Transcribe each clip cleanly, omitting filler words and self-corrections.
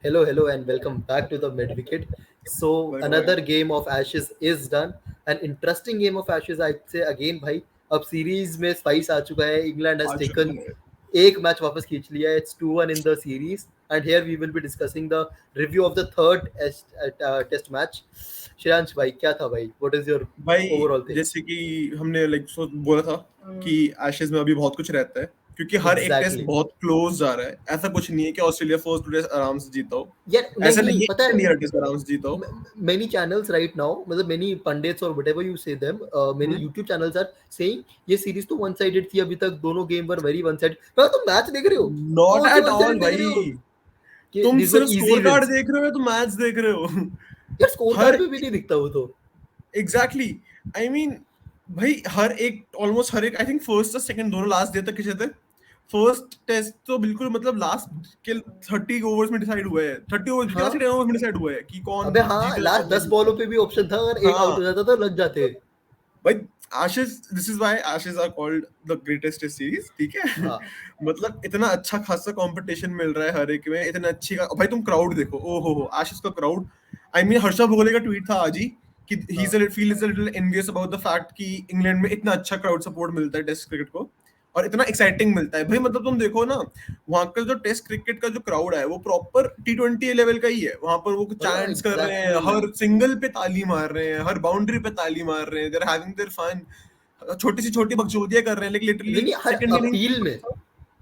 Hello, and welcome back to the Mid Wicket. So भाई भाई another game of Ashes is done. An interesting game of Ashes, I'd say again, भाई. अब series में spice आ चुका है. England uh has चुका taken है एक मैच वापस खींच लिया है. It's 2-1 in the series, and here we will be discussing the review of the third test match. Shreyansh भाई क्या था भाई? What is your भाई। overall thing? जैसे कि हमने बोला था कि एशेज में अभी बहुत कुछ रहता है, क्योंकि हर एक टेस्ट Exactly. बहुत क्लोज जा रहा है। ऐसा कुछ नहीं है कि ऑस्ट्रेलिया फर्स्ट टेस्ट आराम से जीता हो। यार नहीं ऐसा नहीं नहीं है पता कि है. इंडिया टेस्ट आराम से जीता हो। Many channels right now, मतलब many pundits or whatever you say them, many hmm. YouTube channels are saying ये सीरीज तो वन साइडेड थी. अभी तक दोनों game were very one side. तुम मैच देख रहे हो? नॉट कौन सी एट वन ऑल साइड देख रहे हो? भाई। कि तुम these were सिर्फ easy स्कोर कार्ड wins. देख रहे हो या तुम मैच देख रहे हो? यार स्कोर कार्ड हर पे भी नहीं दिखता वो तो. एग्जैक्टली आई मीन भाई, हर एक ऑलमोस्ट हर एक, आई थिंक फर्स्ट और सेकंड दोनों लास्ट डे तक खिंचे थे। फर्स्ट टेस्ट तो बिल्कुल मतलब लास्ट के 30 ओवर्स में डिसाइड हुआ है। 30 ओवर्स की लास्ट हाँ 10 ओवर्स में डिसाइड हुआ है कि कौन अबे हाँ, जीतेगा लास्ट कौन 10 नहीं बॉलों जीतेगा। पे भी ऑप्शन था. अगर एक आउट हाँ हो जाता तो लग जाते. भाई, Ashish, this is why Ashish are called the greatest test series, ठीक है। हाँ मतलब इतना अच्छा खासा कंपटीशन मिल रहा है हर एक में, इतने अच्छी का भाई। तुम क्राउड देखो, ओ हो आशीष का crowd. I mean Harsha Bhogle का ट्वीट था आज ही कि ही हाँ. Is feel is a little envious about the fact कि इंग्लैंड में इतना अच्छा क्राउड सपोर्ट मिलता है टेस्ट क्रिकेट को, और इतना एक्साइटिंग मिलता है भाई। मतलब तुम देखो ना, वहां का जो टेस्ट क्रिकेट का जो क्राउड है वो प्रॉपर T20 लेवल का ही है। वहां पर वो हाँ चैंट्स कर रहे हैं, एग्जैक्टली. हर सिंगल पे ताली मार रहे हैं, हर बाउंड्री पे ताली मार रहे हैं, they are having their fun. छोटी सी छोटी बकचोदियां कर रहे हैं, लेकिन नहीं लिटरली नहीं, हर सेकंड इनिंग अपील में,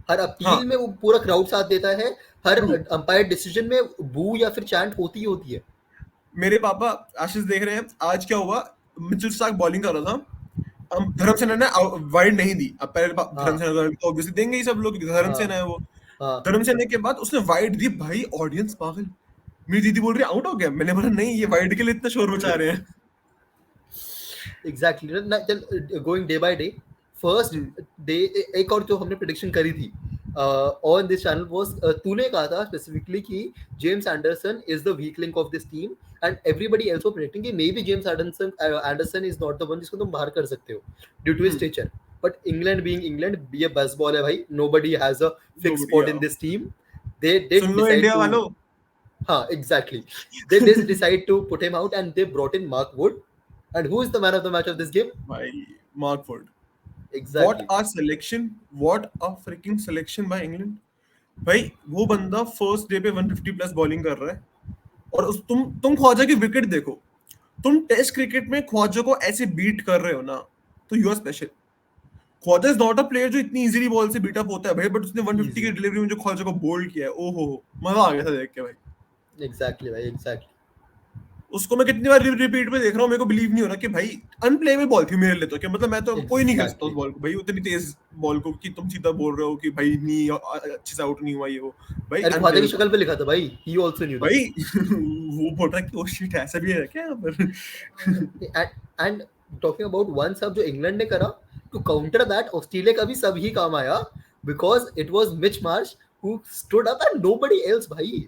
हर हाँ अपील में वो पूरा क्राउड साथ देता है. हर ट्रू। अंपायर डिसीजन में बू या फिर चैंट होती ही होती है. मेरे पापा आशीष देख रहे हैं आज क्या हुआ। मिचेल स्टार्क बॉलिंग कर रहा था, धर्मसेना ने वाइड नहीं दी। अब पहले हाँ धर्मसेना तो ऑब्वियसली देंगे ही सब लोग, क्योंकि धर्मसेना हाँ है वो। हाँ. धर्मसेना के बाद उसने वाइड दी भाई, ऑडियंस पागल। मेरी दीदी बोल रही है आउट हो गया, मैंने बोला नहीं, ये वाइड के लिए इतना शोर मचा रहे हैं। Exactly. Going day by day. First hmm, day एक और जो हमने प्रिडिक्शन करी थी ऑन दिस चैनल वाज, तूने कहा था स्पेसिफिकली कि James Anderson is the weak link of this team, and everybody also predicting कि maybe James Anderson is not the one जिसको तुम बाहर कर सकते हो due to his hmm, stature. But England being England, ये बस बॉल है भाई. Nobody has a fix nobody, spot in yeah. This team. They did सुन लो decide इंडिया to. वालों। हाँ exactly. They did decide to put him out, and they brought in Mark Wood. And who is the man of the match of this game? भाई Mark Wood, what Exactly. Our selection, what a freaking selection by England. भाई वो बंदा first day पे 150 plus bowling कर रहा है, और तुम ख्वाजा की विकेट देखो। तुम टेस्ट क्रिकेट में ख्वाजा को ऐसे बीट कर रहे हो ना, तो you are special. Khawaja is not a player जो इतनी इजीली बॉल से बीट अप होता है भाई, बट उसने 150 की Easy. डिलीवरी में जो ख्वाजा को बोल्ड किया है, ओहो मजा आ गया था देख के भाई। Exactly भाई exactly. उसको मैं कितनी बार रिपीट पे देख रहा हूँ, मेरे को बिलीव नहीं हो रहा कि भाई अनप्लेएबल बॉल थी मेरे लिए। तो क्या मतलब, मैं तो कोई नहीं खेल सकता उस Exactly. बॉल को भाई, उतनी तेज बॉल को कि तुम सीधा बोल रहे हो कि भाई नहीं अच्छे से आउट नहीं हुआ ये वो। भाई अरे ख्वाजा की अनप्लेएबल शक्ल पे लिखा था भाई. He also knew that. भाई। वो बोल रहा है कि ओ शिट, ऐसा भी है क्या यहाँ पर? And talking about one sub जो इंग्लैंड ने करा to counter that, ऑस्ट्रेलिया का भी सब ही काम आया, because it was Mitch Marsh who stood up and nobody else भाई.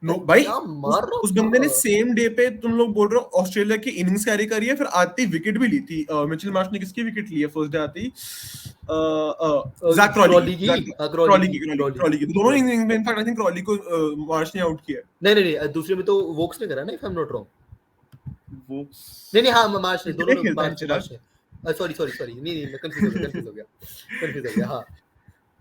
नो भाई भाई, क्या मार रहा उस बंदे ने था. सेम डे पे, तुम लोग बोल रहे हो ऑस्ट्रेलिया की इनिंग्स कैरी करी है, फिर आते ही विकेट भी ली थी। मिचेल मार्श ने किसकी विकेट ली है फर्स्ट डे आते ही? जैक क्रॉली की, क्रॉली की. हाँ क्रॉली क्रॉली की. की, क्रॉली की, क्रॉली क्रॉली की। दोनों क्रॉली. इनिंग्स में इनफैक्ट आई थिंक क्रॉली को मार्श ने आउट किया है। नहीं नहीं नहीं, दूसरे में तो वोक्स ने करा ना, if I am not wrong. वो नहीं नहीं हाँ, मार्च ने, दोनों कितने ने खेलता है मार्च चिराग? ने. सॉरी सॉरी सॉरी, नहीं नहीं, मैं कंफ्यूज हो गया. हाँ,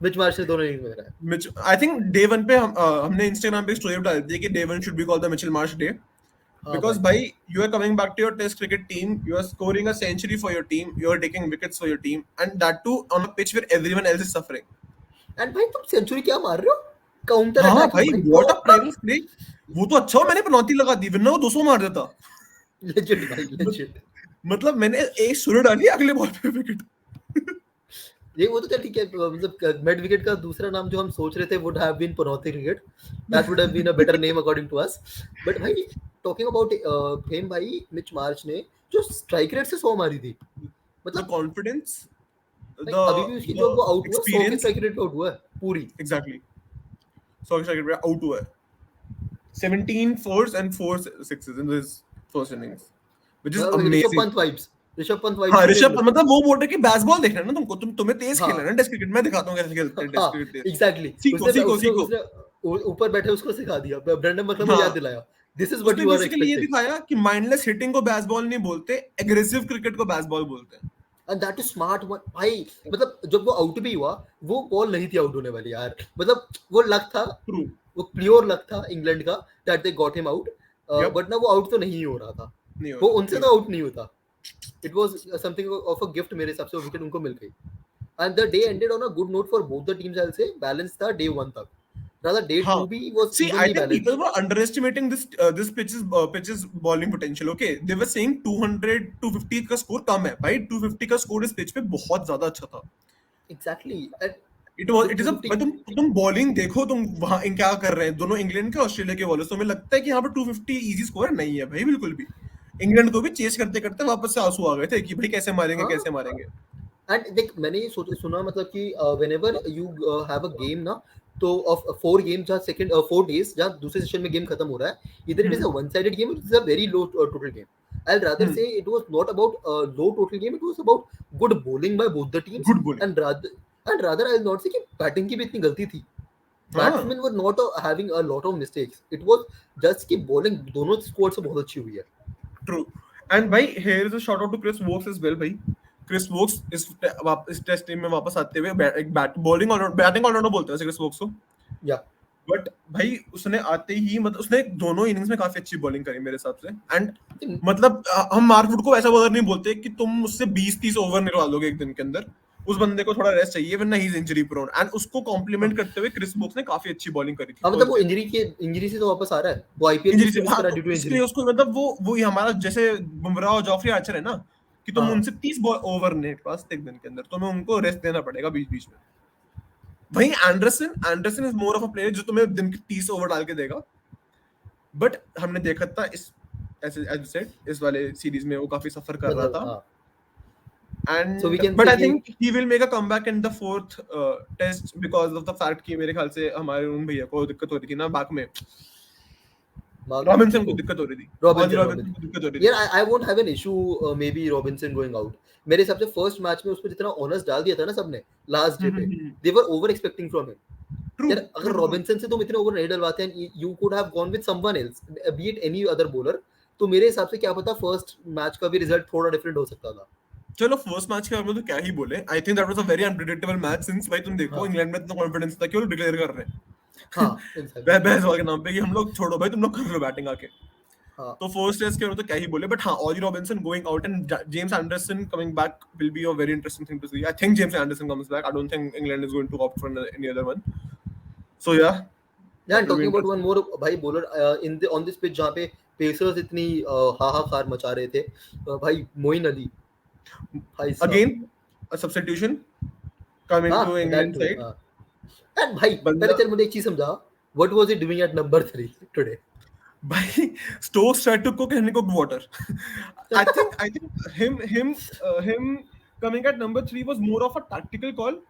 विच मार्च ने दोनों इनिंग में करा है. Mitch I think day one पे हमने इंस्टाग्राम पे स्टोरी डाल दी है कि day one should be called the Mitchell Marsh day, हाँ because भाई. bhai, you are coming back to your test cricket team, you are scoring a century for your team, you are taking wickets for your team, and that too on a pitch where everyone else is suffering. And भाई तुम century क्या मार रहे हो? Counter हाँ attacking भाई, भाई, what a proper. private play। वो तो अच्छा हो मैंने पेनल्टी लगा दी, वरना वो 200 मार देता। लेजेंड भाई मत- लेजेंड. मतलब मैंने एक सुर डाली, अगले बॉल पे विकेट। ये वो तो चल ठीक है. मतलब मिड विकेट का दूसरा नाम जो हम सोच रहे थे वुड हैव बीन पनौती cricket. That would have been a better name according to us. But भाई टॉकिंग अबाउट फेम भाई, मिच मार्च ने जो स्ट्राइक रेट से 100 मारी थी, द मतलब कॉन्फिडेंस, भाई द अभी भी उसकी द जो वो आउट हुआ 100 के एक्सपीरियंस, स्ट्राइक रेट पे आउट हुआ है पूरी. एग्जैक्टली। सॉ स्ट्राइक पे आउट हुआ है, 17 fours and 4 sixes in his first innings, which is Rishabh amazing। Pant vibes. Rishabh Pant हाँ वाइब्स भी देख ऋषभ, लो. मतलब वो बोल रहे कि बेसबॉल देखना है ना तुमको, तुम्हें तेज खेलना है हाँ ना टेस्ट क्रिकेट, मैं दिखाता हूँ कैसे खेलते हैं टेस्ट हाँ क्रिकेट तेज। एग्जैक्टली. सीखो उसने सीखो उसने सीखो। उसने ऊपर बैठे उसको सिखा दिया, ब्रेंडन मैकलम को हाँ, याद दिलाया, दिस इज व्हाट उसने यू आर बेसिकली ये एक्सपेक्टिंग। दिखाया कि माइंडलेस हिटिंग को बेसबॉल नहीं बोलते, एग्रेसिव क्रिकेट को बेसबॉल बोलते हैं। And that is smart one भाई। मतलब जब वो आउट भी हुआ, वो बॉल नहीं थी आउट होने वाली यार, मतलब वो लक था, ट्रू। वो प्योर लक था इंग्लैंड का, that they got him out. Yup. But ना वो आउट तो नहीं हो रहा था, नहीं हो वो रहा, उनसे नहीं तो हो आउट नहीं होता। It was something of a gift मेरे हिसाब से, वो विकेट उनको मिल गई। एंड द डे रहा। Ended on a good note for both the teams, I will से बैलेंस था डे 1 तक, rather day हाँ, 2 भी was see, I evenly think people balanced. were underestimating this pitch's bowling potential. Okay, they were saying 200 250 का score कम है भाई, 250 का score इस पिच पे बहुत ज्यादा अच्छा था। Exactly. And it with is a 250, तुम बॉलिंग देखो, तुम वहां क्या कर रहे हैं दोनों इंग्लैंड के ऑस्ट्रेलिया के बॉलर्स, तुम्हें लगता है कि यहाँ पर 250 इजी स्कोर नहीं है भाई, बिल्कुल भी। इंग्लैंड को भी चेस करते करते वापस से आंसू आ गए थे कि भाई कैसे मारेंगे, हाँ। कैसे मारेंगे। एंड देख मैंने ये सुना, मतलब कि whenever you have a game ना, तो of 4 games जहाँ second 4 days जहाँ दूसरे सेशन में गेम खत्म हो रहा है, either it is a one sided game, it is a very low total game. I'll rather say it was not about low total game, it was about good bowling by both the teams. Good bowling. And rather I'll not say कि batting की भी इतनी गलती थी, हाँ, batsman were not having a lot of mistakes, it was just कि bowling दोनों squad से बहुत अच्छी हुई है। ट्रू। एंड भाई here is a shout out to Chris Woakes as well भाई। क्रिस वोक्स इस टेस्ट टीम में वापस आते हुए एक बैटिंग ऑलराउंडर बोलते हैं क्रिस वोक्स को। या बट भाई उसने आते ही मतलब उसने दोनों इनिंग्स में काफी अच्छी बॉलिंग करी मेरे हिसाब से। एंड मतलब हम मार्कवुड को ऐसा बॉलर नहीं बोलते कि तुम मुझसे 20-30 ओवर निकला लोगे एक दिन के अंदर, उस बंदे को थोड़ा रेस्ट चाहिए, वरना he is injury prone. And उसको कॉम्प्लीमेंट करते हुए क्रिस वोक्स ने काफी अच्छी बॉलिंग करी थी हाँ, मतलब फर्स्ट वो डे। इंजरी से तो वापस आ रहा है, वो आईपीएल भी इंजरी उसने से, मिस हाँ, करा तो ड्यू टू इसलिए इंजरी। उसको मतलब वो ही हमारा जैसे बुमराह और जॉफरी आर्चर है ना, कि तुम हाँ उनसे 30 ओवर नहीं पास एक दिन के अंदर, तुम्हें उनको रेस्ट देना पड़ेगा बीच बीच में। वहीं Anderson is more of a player जो तुम्हें दिन के 30 ओवर डाल के देगा। बट हमने देखा था इस ऐसे एज सेड इस वाले सीरीज में वो काफी सफर कर रहा मतलब था। हाँ, so we and can but say I कि think he will make a comeback in the fourth test because of the fact कि मेरे ख्याल से हमारे उन भैया को दिक्कत हो रही थी ना बैक में, मार्क रॉबिन्सन को किसको, दिक्कत हो रही थी, ऑली रॉबिन्सन रॉबिन्सन रॉबिन्सन को दिक्कत हो रही यार थी। I won't have an issue may be Robinson going out. मेरे हिसाब से फर्स्ट मैच में उसको जितना ऑनर्स डाल दिया था ना सबने लास्ट डे पे, they were over expecting from him. True यार अगर ट्रू ट्रू। रॉबिन्सन से तुम इतने ओवर नहीं डलवाते हैं, you could have gone with someone else, B it any other bowler, तो मेरे हिसाब से क्या पता फर्स्ट मैच का भी रिजल्ट थोड़ा डिफरेंट हो सकता था। चलो फर्स्ट मैच के बारे में तो क्या ही बोले, I think that was a very unpredictable match since भाई तुम देखो हाँ इंग्लैंड में इतना कॉन्फिडेंस था कि वो डिक्लेयर कर रहे हाँ हैं एग्जैक्टली। बेसबॉल के नाम पे कि हम लोग छोड़ो भाई, तुम लोग कर लो बैटिंग आके। हाँ तो फर्स्ट टेस्ट के बारे में तो क्या ही बोले, बट हाँ, Ollie Robinson going out and James Anderson coming back will be a very interesting thing to see. I think James Anderson comes back, I don't think England is going to opt for any other one. So yeah, Yeah, that and will be talking about one interesting. more भाई bowler in the on this pitch जहाँ पे pacers इतनी हाहाकार मचा रहे थे, भाई मोइन अली भाई साहब। अगेन अ सब्स्टिट्यूशन कमिंग हाँ to that England to side. हाँ। एंड भाई पहले बंदा चल मुझे एक चीज समझा, what was he doing at number 3 today? भाई Stokes tried to cook Henry cooked water. I think him coming at number 3 was more of a tactical call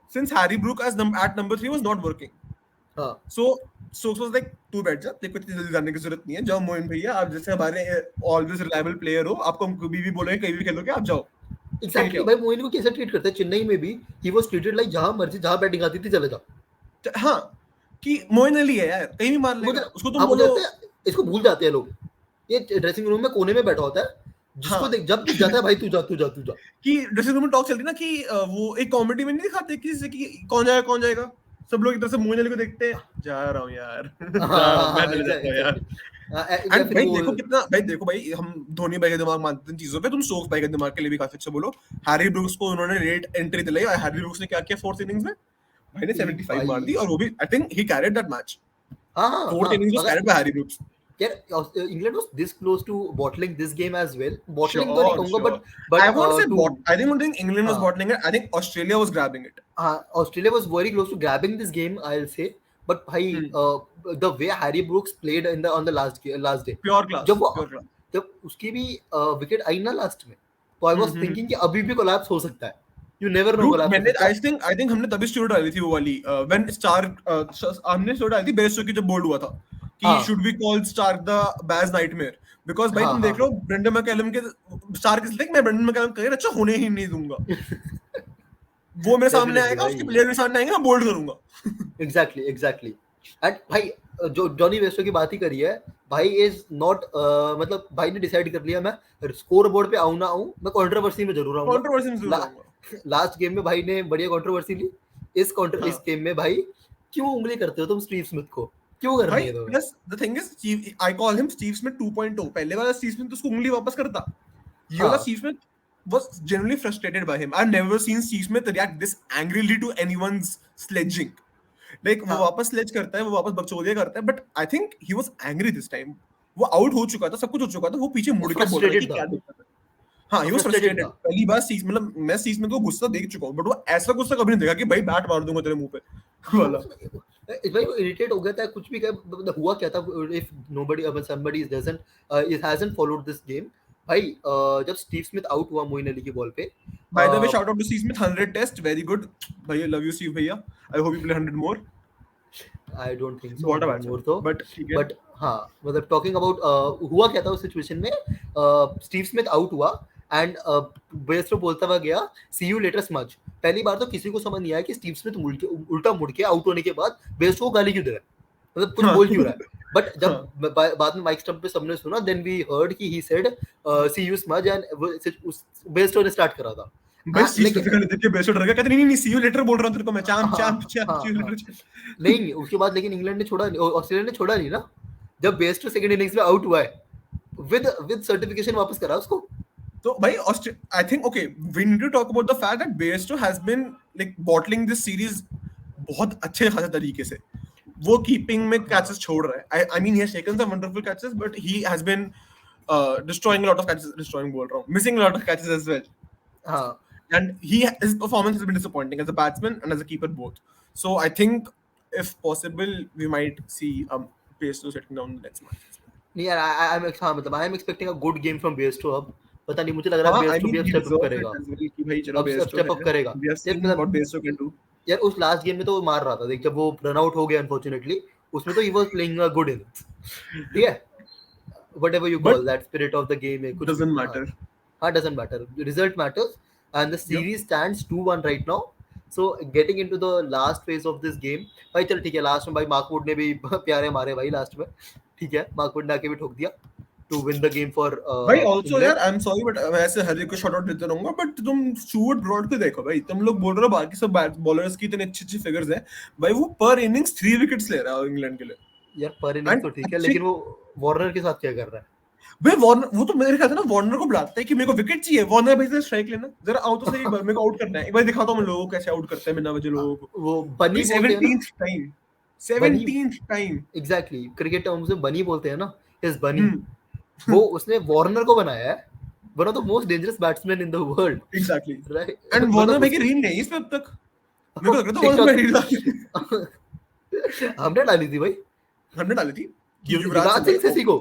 since Harry Brook at number 3 was not working. हाँ So Stokes was like तू बैठ जा, तेरे को इतनी जल्दी जाने की जरूरत नहीं है, जाओ मोइन भैया, आप जैसे हमारे ऑलवेज रिलायबल प्लेयर हो, आपको हम कभी भी बोलेंगे कहीं भी खेलोगे, आप जाओ खेल के एग्जैक्टली आओ। भाई, मोइन को कैसे ट्रीट करते हैं चेन्नई में भी, ही वाज ट्रीटेड लाइक जहां मर्जी जहां बैटिंग आती थी चले जाओ। हाँ, कि मोइन अली है यार, कहीं भी मार मुझे लेगा उसको, तुम हाँ मुझे बोलो। लगता है इसको भूल जाते हैं लोग, ये ड्रेसिंग रूम में कोने में बैठा होता है, जिसको हाँ देख जब दिख जाता है भाई तू जा तू जा तू जा। कि ड्रेसिंग रूम में टॉक चलती है ना कि वो एक कॉमेडी में नहीं दिखाते किसी से कि कौन जाएगा कौन जाएगा, सब लोग इधर से मोइन अली को देखते हैं, जा रहा हूँ यार हाँ जा रहा हूँ, हाँ मैं हाँ चले जाता हूँ यार। एग्जैक्टली। या एंड फिर भाई वो देखो कितना, भाई देखो भाई हम धोनी भाई का दिमाग मानते हैं चीजों पे, तुम स्टोक्स भाई के दिमाग के लिए भी काफी अच्छा बोलो। हैरी ब्रूक्स को उन्होंने लेट एंट्री दिलाई और हैरी ब्रूक्स ने क्या किया फोर्थ इनिंग्स में, भाई ने 75 मार दी, भाई और वो भी I think he carried that match. हाँ हाँ फोर्थ हाँ, इनिंग्स वाज अगर कैरिड बाय हैरी ब्रूक्स। यार England was this close to bottling this game as well, bottling तो नहीं श्योर कहूंगा sure, but I won't say to bot, I think England was हाँ bottling it, I think Australia was grabbing it. हाँ Australia was very close to grabbing this game I will say, but भाई the way Harry Brooks played in the on the last day, pure class, जब वो pure class. जब उसकी भी wicket आई ना last में, तो आई वाज थिंकिंग कि अभी भी कोलैप्स हो सकता है, you never know Dude, collapse हो मैंने सकता है। आई थिंक हमने तभी स्टोरी डाली थी वो वाली व्हेन स्टार्क, हमने स्टोरी डाली थी बेस्टो की जब बोल्ड हुआ था कि हाँ should we call Starc the Baz nightmare, because भाई हाँ तुम हाँ देख रहे हो ब्रेंडन मैकलम के स्टार्क इज लाइक मैं ब्रेंडन मैकलम करियर अच्छा होने ही नहीं दूंगा, वो मेरे सामने डेफिनेटली आएगा, उसके भाई, प्लेयर मेरे सामने आएंगे, मैं बोल्ड करूंगा। Exactly exactly. एंड भाई जो जॉनी वेस्टो की बात ही करी है, भाई इज नॉट मतलब भाई ने डिसाइड कर लिया मैं स्कोर बोर्ड पे आऊं ना आऊं, मैं कंट्रोवर्सी में जरूर आऊंगा। कंट्रोवर्सी में जरूर आऊंगा। लास्ट गेम में भाई ने बढ़िया कंट्रोवर्सी ली। इस हाँ इस गेम में भाई क्यों उंगली करते हो तुम स्टीव स्मिथ को, क्यों करनी भाई, है तुम्हें? Plus the thing is I call him Steve Smith 2.0। पहले वाला स्टीव स्मिथ तो उसको उंगली वापस करता, ये वाला हाँ Steve Smith was genuinely frustrated by him. I've never seen Steve Smith react this angrily to anyone's sledging. Like वो हाँ वापस स्लेज करता है, वो वापस बकचोदिया करता है, but I think he was angry this time. वो आउट हो चुका था, सब कुछ हो चुका था, वो पीछे वो मुड़ के बोल रहा है कि फ्रस्ट्रेटेड था, क्या दिक्कत है। हाँ, ही वो वाज फ्रस्ट्रेटेड फ्रस्ट्रेटेड। था। पहली बार सीज मतलब मैं सीज में को गुस्सा देख चुका हूँ, बट वो ऐसा गुस्सा कभी नहीं देखा कि भाई बैट मार दूंगा तेरे मुंह पे हाँ वाला। इस भाई वो इरिटेट हो गया था कुछ भी क्या मतलब हुआ क्या था। If nobody somebody doesn't it hasn't followed this game, भाई जब स्टीव स्मिथ आउट हुआ मोइन अली की बॉल पे by the way, shout out to Steve Smith, 100 test, very good भैया, लव यू स्टीव भैया, I hope you play 100 more. I don't think so what a 100 batsman, more तो। But ठीक है। But हाँ मतलब टॉकिंग अबाउट हुआ क्या था उस सिचुएशन में, स्टीव स्मिथ आउट हुआ एंड बेस्टो बोलता हुआ गया सी यू लेटर स्मच। पहली बार तो किसी को समझ नहीं आया कि स्टीव स्मिथ उल्टा मुड़ के आउट होने के बाद बेस्टो को गाली क्यों दे रहा है, मतलब कुछ हाँ बोल क्यों रहा है। बट जब हाँ बाद में माइक स्टंप पे सबने सुना देन वी हर्ड कि ही सेड सी यू स्मच एंड बेस्टो ने स्टार्ट करा था। भाई हाँ स्टीव स्मिथ लेकिन का देख के बेस्ट डर गया, कहते नहीं नहीं सी यू लेटर बोल रहा हूं तेरे को मैं, चांप हाँ चांप चांप हाँ सी यू हाँ लेटर। नहीं उसके बाद लेकिन इंग्लैंड ने छोड़ा नहीं, ऑस्ट्रेलिया ने छोड़ा नहीं ना। जब बेस्टो सेकंड इनिंग्स में आउट हुआ है विद सर्टिफिकेशन वापस करा उसको। तो भाई I think okay, we need to talk about the fact that Bairstow has been like bottling this series बहुत अच्छे खासे तरीके से। वो कीपिंग में हाँ कैचेस छोड़ रहा है, I mean he has taken some wonderful catches, but he has been destroying a lot of catches, destroying बोल रहा हूँ, missing a lot of catches as well. हाँ And his performance has been disappointing as a batsman and as a keeper both. So I think if possible we might see Pesto setting down the next match. नहीं यार I am हाँ मतलब I am expecting a good game from Bairstow अब। पता नहीं मुझे लग रहा है हाँ, I बेस्टो भी mean अब he step up deserves it करेगा, as well कि भाई चलो अब Pesto स्टेप अप है, करेगा। we have यार seen what मतलब Pesto can do. यार उस लास्ट गेम में तो वो मार रहा था देख, जब वो रन आउट हो गया अनफॉर्चुनेटली उसमें तो he was playing a good innings, ठीक है। whatever you But call that spirit of the game है कुछ भी doesn't हाँ matter. हाँ doesn't matter, the result matters and the Yep. series stands 2-1 right now. So getting into the last phase of this game, भाई चल ठीक है last में भाई मार्कवुड ने भी प्यारे मारे भाई लास्ट में, ठीक है मार्कवुड ने आके भी ठोक दिया to win the game for भाई ऑल्सो यार, England. I am sorry but मैं ऐसे हर एक को शॉट आउट देते रहूंगा, बट तुम स्टुअर्ट ब्रॉड को देखो भाई, तुम लोग बोल रहे हो बाकी सब बॉलर्स की इतने अच्छी अच्छी फिगर्स हैं, भाई वो पर इनिंग्स 3 विकेट्स ले रहा है इंग्लैंड के लिए। यार पर इनिंग्स एंड तो ठीक है अच्छी, लेकिन वो वार्नर के साथ क्या कर रहा भाई वार्नर, वो तो मेरे ख्याल से ना वार्नर को बुलाता है कि मेरे को विकेट चाहिए, वार्नर भाई से स्ट्राइक लेना, जरा आओ तो सही, एक बार मेरे को आउट करना है, एक बार दिखाता हूं मैं लोगों को कैसे आउट करते हैं बिना वजह है। लोगों को। वो बनी भाई बोलते हैं ना, 17th टाइम, बनी 17th time. Exactly cricket terms में बनी बोलते हैं ना, इज बनी। हम्म। वो उसने वार्नर को बनाया है one of the most dangerous batsman in the world, exactly. Right. And Warner मतलब भाई की उसके रील नहीं है इसमें अब तक, मेरे को लग रहा था टिक वार्नर भाई रील डाली, हमने डाली थी भाई हमने डाली थी कि युवराज सिंह से सीखो।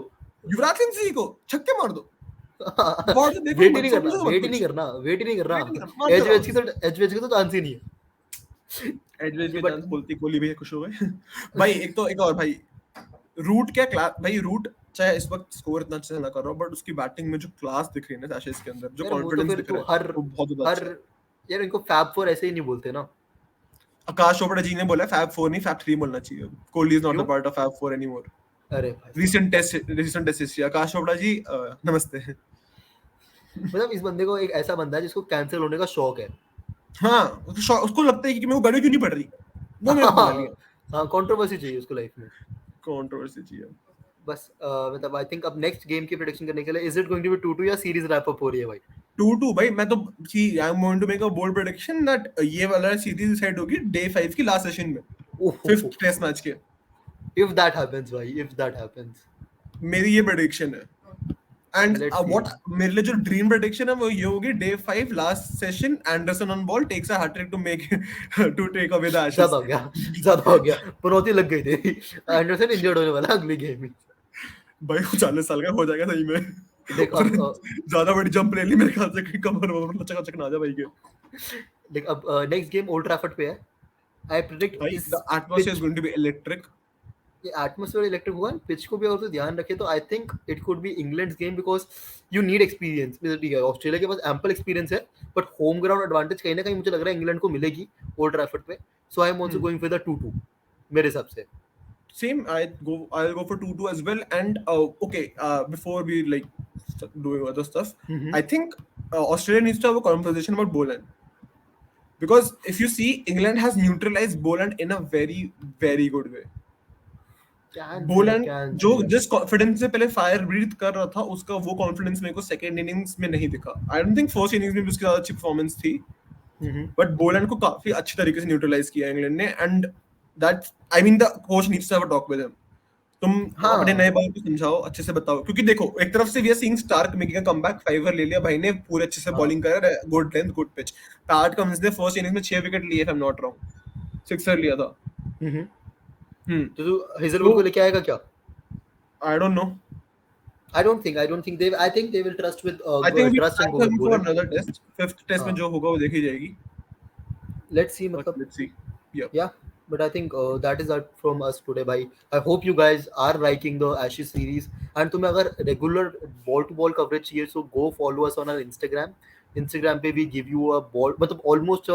युवराज सिंह जी को छक्के मार दो, बॉल तो देखो वेट ही मत, नहीं सोचो करना, तो मत वेट ही नहीं कुछ, करना, वेट ही नहीं करना। वेट नहीं करना, मारते एज रहो। वेज की तो चांस ही नहीं है। एडवेज के बट चांस बोलती कोहली भैया खुश हो गए। भाई एक और भाई, रूट क्या क्लास भाई, रूट चाहे इस वक्त स्कोर इतना अच्छा ना कर रहा हो, बट उसकी बैटिंग में जो क्लास दिख रही है ना एशेज के अंदर, जो यार वो तो कॉन्फिडेंस फिर दिख तू रहा है, हर वो बहुत ज्यादा हर अच्छा है। यार इनको फैब फोर ऐसे ही नहीं बोलते ना। आकाश चोपड़ा जी ने बोला फैब 4 नहीं फैब 3 बोलना चाहिए, कोहली इज नॉट क्यों? The part of Feb 4 anymore. अरे भाई साहब रीसेंट टेस्ट हिस्ट्री, आकाश चोपड़ा जी नमस्ते। मतलब इस बंदे को एक ऐसा बंदा है जिसको कैंसिल होने का शौक है। हाँ, उसको लगता है कि मेरे को गाड़ी क्यों नहीं पड़ रही, वो मेरे को बना लिया। हाँ कंट्रोवर्सी चाहिए उसको लाइफ में कंट्रोवर्सी चाहिए। बस। मतलब आई थिंक अब नेक्स्ट गेम की प्रेडिक्शन करने के लिए is it going to be 2-2 या सीरीज रैप अप हो रही है भाई? 2-2 भाई, मैं तो I am going to make a bold prediction that ये वाला सीरीज डिसाइड होगी डे 5 की लास्ट सेशन में, 5th टेस्ट मैच के। इफ दैट हैपेंस भाई, इफ दैट हैपेंस मेरी ये प्रेडिक्शन है। And let's see. व्हाट मेरे लिए जो ड्रीम प्रेडिक्शन है वो ये होगी, day 5 last session Anderson on ball takes a hat-trick to make to take away the Ashes. ज्यादा हो गया पनौती लग गई थी। एंडरसन इंजर्ड होने वाला अगली गेम में भाई वो 40 साल का हो जाएगा सही में। देख। और अब ज्यादा बड़ी जंप ले ली मेरे ख्याल से कि कमर वमर लचक ना जाए भाई के। देख अब नेक्स्ट गेम ओल्ड ट्रैफर्ड पे है। आई प्रेडिक्ट भाई इस the atmosphere is going to be electric. ये एटमॉस्फेयर इलेक्ट्रिक हुआ, पिच को भी अगर तो ध्यान रखे तो I think it could be England's game because you need experience. ठीक है ऑस्ट्रेलिया के पास एम्पल एक्सपीरियंस है बट होम ग्राउंड एडवांटेज कहीं ना कहीं मुझे लग रहा है इंग्लैंड को मिलेगी ओल्ड ट्रैफर्ड पे। So I am also going for the 2-2 मेरे हिसाब से। same. I'll go for 2-2 as well. And okay, before we like doing other stuff, Mhm. I think Australia needs to have a conversation about Boland, because if you see, England has neutralized Boland in a very very good way. बोलन Can जो be. जिस confidence से पहले fire breathe कर रहा था, उसका वो कॉन्फिडेंस मेरे को सेकंड इनिंग्स में नहीं दिखा. आई डोंट थिंक फर्स्ट इनिंग्स में भी उसकी ज्यादा अच्छी परफॉर्मेंस थी, Mhm. बट बोलन को काफी अच्छी तरीके से न्यूट्रलाइज किया इंग्लैंड ने. And that, I mean, the coach needs to have a talk with him. तुम अपने हाँ. नए बाल को समझाओ, अच्छे से बताओ, क्योंकि देखो एक तरफ से we are seeing Starc making a comeback, fiver ले लिया भाई ने, पूरे अच्छे से हाँ. बॉलिंग कर रहा है, good length good pitch. PAT Cummins ने फर्स्ट इनिंग्स में 6 विकेट लिए, if I am not wrong, sixer लिया था. Mhm. हम्म. तो तू हेजलवुड तो को लेके आएगा क्या? I don't know. I don't think. I don't think they. I think they will trust with I think we trust and go try with him for Boland. Another test. Fifth test में हाँ. जो होगा वो देखी जाएगी. Let's see. But मतलब. Let's see. Yeah. Yeah. But I think that is that from us today, bhai. I hope you guys are liking the Ashes series. And तुम्हें अगर regular ball to ball coverage चाहिए, so go follow us on our Instagram. Instagram पे भी give you a ball, मतलब almost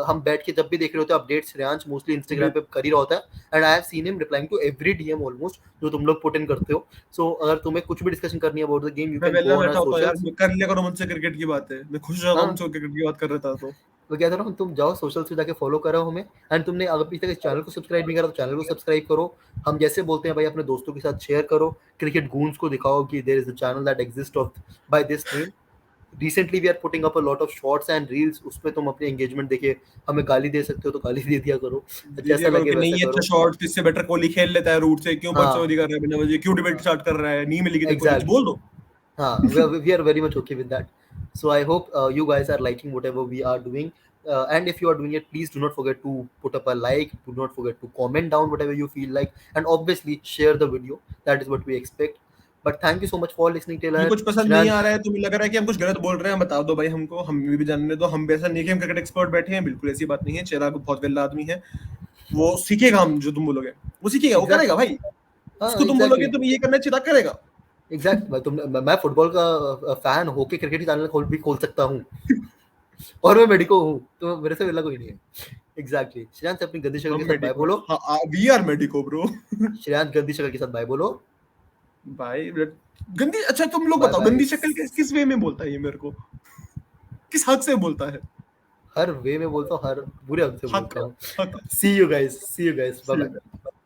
हम बैठ के जब भी देख रहे होते हैं updates, श्रेयांश mostly Instagram पे कर ही रहा होता है. And I have seen him replying to every DM almost जो तुम लोग put in करते हो. So अगर तुम्हें कुछ भी discussion करनी है about the game, you मैं can वेला go on बैठा our होता यार, socials. कर लिया करो मुझसे क्रिकेट की बातें. मैं खुश रहता हूँ हाँ. मुझसे क्रिकेट की बात कर रहा था तो. तो कहता हूँ तुम जाओ सोशल्स पे जाके फॉलो करो हमें. एंड तुमने अभी तक इस चैनल को सब्सक्राइब नहीं करा तो चैनल को सब्सक्राइब करो. हम जैसे बोलते हैं भाई, अपने दोस्तों के साथ शेयर करो. क्रिकेट गूंज को दिखाओ कि there is a channel that exist of by this name. Recently we are putting up a lot of shorts and reels. उस पे तुम अपनी एंगेजमेंट देके हमें गाली दे सकते हो तो गाली दे दिया करो, दे जैसा दिया करो लगे कि नहीं वैसे ये अच्छा करो. शॉट, इससे बेटर कोहली खेल लेता है रूट से, क्यों बकचोदी हाँ. कर रहा है बिना वजह, क्यों डिबेट स्टार्ट कर रहा है, नहीं मिलेगी तेरे को रीच, एग्जैक्टली. बोल दो. हाँ, we are very much okay with that. So I hope you guys are liking whatever we are doing. And if you are doing it, please do not forget to put up a like. Do not forget to comment down whatever you feel like, and obviously share the video. That is what we expect. But thank you so much for listening, तुम्हें Taylor. कुछ पसंद नहीं आ Shransh, रहा है, तुम्हें लग रहा है कि हम कुछ गलत बोल रहे हैं, बता दो भाई हमको, हम भी जानने दो. हम भी ऐसा नहीं है कि हम क्रिकेट एक्सपर्ट बैठे हैं, बिल्कुल ऐसी बात नहीं है. चिराग बहुत वेला आदमी है, वो सीखेगा. हम जो तुम बोलोगे वो सीखेगा, वो करेगा exactly. भाई. हाँ, उसको तुम बोलोगे exactly. तुम ये करना, चिराग करेगा. एग्जैक्ट भाई. मैं फुटबॉल का फैन होके क्रिकेट चैनल खोल सकता हूँ. और मैं मेडिको हूँ, तो मेरे से मिला कोई नहीं है. एग्जैक्टली. श्रेयांश अपनी गंदी शक्ल हम के साथ बाय मेडिको, बोलो. हाँ we are medico bro. Shreyansh गंदी शक्ल के साथ बाय बोलो. भाई गंदी, अच्छा तुम लोग बाय बताओ, बाय. गंदी शक्ल किस वे में बोलता है ये मेरे को, किस हक से बोलता है? हर वे में बोलता हूँ, हर बुरे हक से हक बोलता हूँ. हक. See you guys. See you guys. Bye See bye. you.